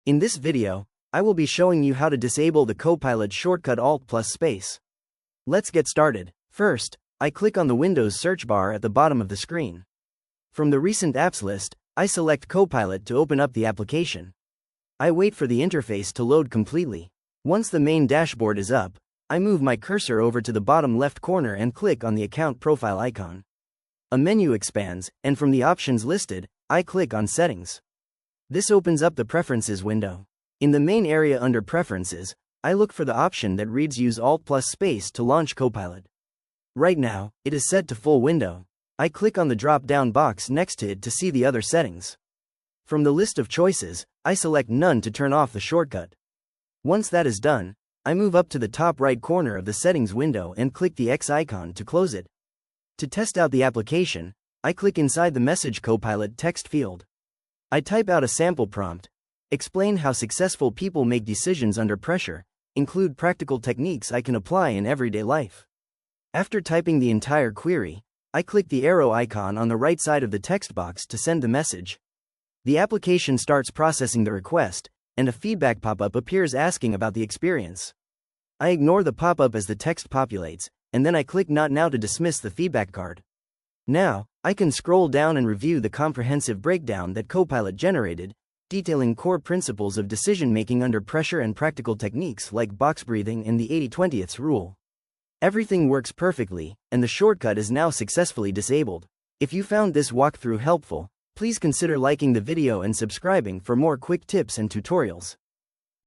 In this video, I will be showing you how to disable the Copilot shortcut Alt+Space. Let's get started. First, I click on the Windows search bar at the bottom of the screen. From the recent apps list, I select Copilot to open up the application. I wait for the interface to load completely. Once the main dashboard is up, I move my cursor over to the bottom left corner and click on the account profile icon. A menu expands, and from the options listed, I click on Settings. This opens up the Preferences window. In the main area under Preferences, I look for the option that reads Use Alt+Space to launch Copilot. Right now, it is set to full window. I click on the drop-down box next to it to see the other settings. From the list of choices, I select None to turn off the shortcut. Once that is done, I move up to the top right corner of the settings window and click the X icon to close it. To test out the application, I click inside the Message Copilot text field. I type out a sample prompt, explain how successful people make decisions under pressure, include practical techniques I can apply in everyday life. After typing the entire query, I click the arrow icon on the right side of the text box to send the message. The application starts processing the request, and a feedback pop-up appears asking about the experience. I ignore the pop-up as the text populates, and then I click Not Now to dismiss the feedback card. Now, I can scroll down and review the comprehensive breakdown that Copilot generated, detailing core principles of decision-making under pressure and practical techniques like box breathing and the 80/20 rule. Everything works perfectly, and the shortcut is now successfully disabled. If you found this walkthrough helpful, please consider liking the video and subscribing for more quick tips and tutorials.